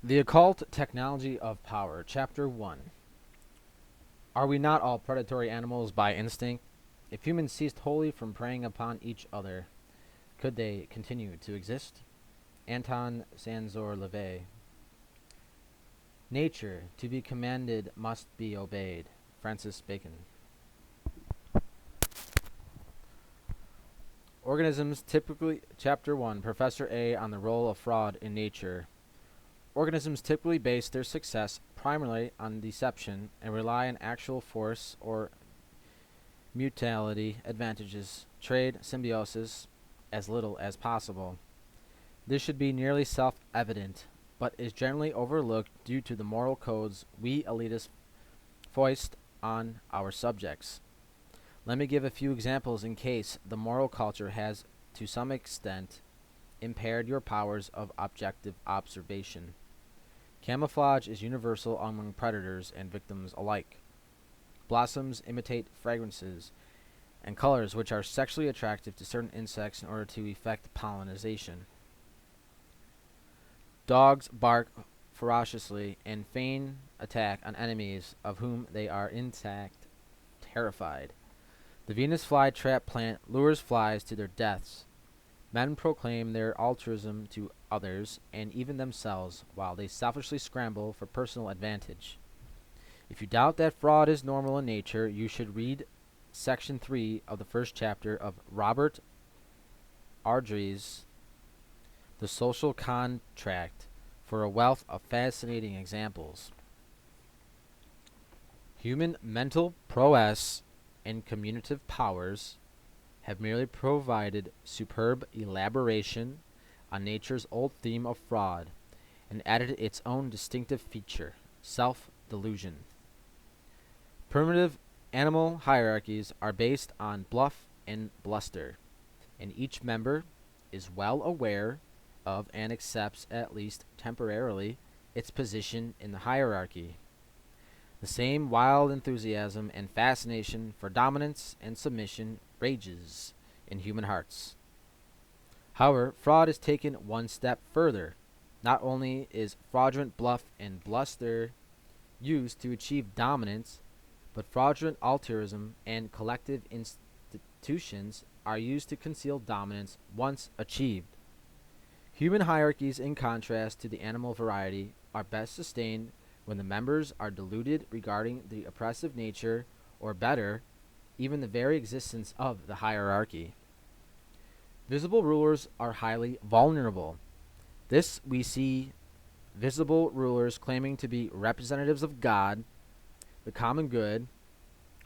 The Occult Technology of Power, Chapter 1. Are we not all predatory animals by instinct? If humans ceased wholly from preying upon each other, could they continue to exist? Anton Sanzor Levay. Nature, to be commanded, must be obeyed. Francis Bacon. Organisms typically, Chapter 1, Professor A on the role of fraud in nature. Organisms typically base their success primarily on deception and rely on actual force or mutuality advantages, trade, symbiosis, as little as possible. This should be nearly self-evident, but is generally overlooked due to the moral codes we elitists foist on our subjects. Let me give a few examples in case the moral culture has, to some extent, impaired your powers of objective observation. Camouflage is universal among predators and victims alike. Blossoms imitate fragrances and colors which are sexually attractive to certain insects in order to effect pollination. Dogs bark ferociously and feign attack on enemies of whom they are intact terrified. The Venus flytrap plant lures flies to their deaths. Men proclaim their altruism to others and even themselves while they selfishly scramble for personal advantage. If you doubt that fraud is normal in nature, you should read Section 3 of the first chapter of Robert Ardrey's The Social Contract for a wealth of fascinating examples. Human mental prowess and communicative powers have merely provided superb elaboration on nature's old theme of fraud and added its own distinctive feature, self-delusion. Primitive animal hierarchies are based on bluff and bluster, and each member is well aware of and accepts, at least temporarily, its position in the hierarchy. The same wild enthusiasm and fascination for dominance and submission rages in human hearts. However, fraud is taken one step further. Not only is fraudulent bluff and bluster used to achieve dominance, but fraudulent altruism and collective institutions are used to conceal dominance once achieved. Human hierarchies, in contrast to the animal variety, are best sustained when the members are deluded regarding the oppressive nature, or better, even the very existence of the hierarchy. Visible rulers are highly vulnerable. This we see visible rulers claiming to be representatives of God, the common good,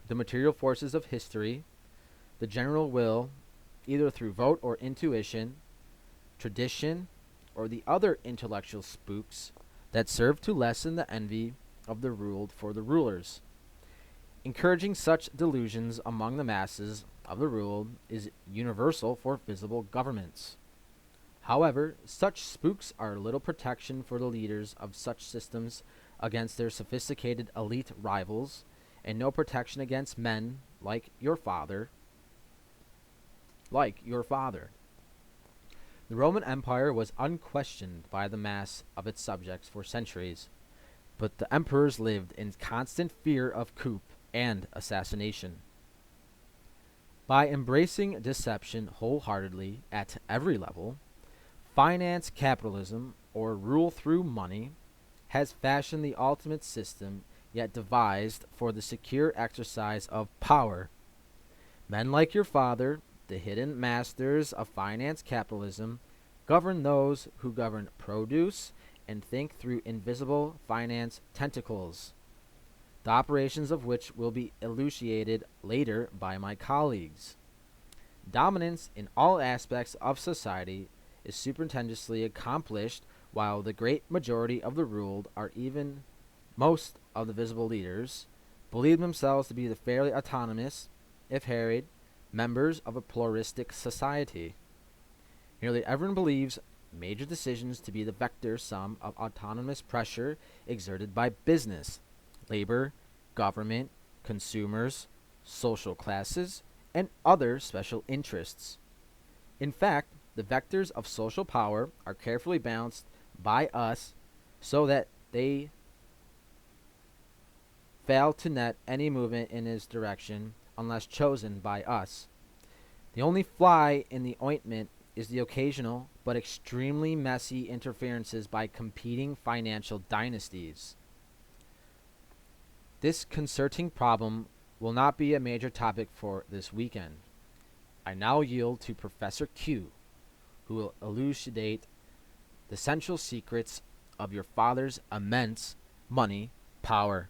the material forces of history, the general will, either through vote or intuition, tradition, or the other intellectual spooks that serve to lessen the envy of the ruled for the rulers. Encouraging such delusions among the masses of the ruled is universal for visible governments. However, such spooks are little protection for the leaders of such systems against their sophisticated elite rivals, and no protection against men like your father. The Roman Empire was unquestioned by the mass of its subjects for centuries, but the emperors lived in constant fear of coup and assassination. By embracing deception wholeheartedly at every level, finance capitalism, or rule through money, has fashioned the ultimate system yet devised for the secure exercise of power. Men like your father, the hidden masters of finance capitalism, govern those who govern produce and think through invisible finance tentacles, the operations of which will be elucidated later by my colleagues. Dominance in all aspects of society is superintendently accomplished while the great majority of the ruled, or even most of the visible leaders, believe themselves to be the fairly autonomous, if harried, members of a pluralistic society. Nearly everyone believes major decisions to be the vector sum of autonomous pressure exerted by business, labor, government, consumers, social classes, and other special interests. In fact, the vectors of social power are carefully balanced by us so that they fail to net any movement in his direction unless chosen by us. The only fly in the ointment is the occasional but extremely messy interferences by competing financial dynasties. This concerning problem will not be a major topic for this weekend. I now yield to Professor Q, who will elucidate the central secrets of your father's immense money power.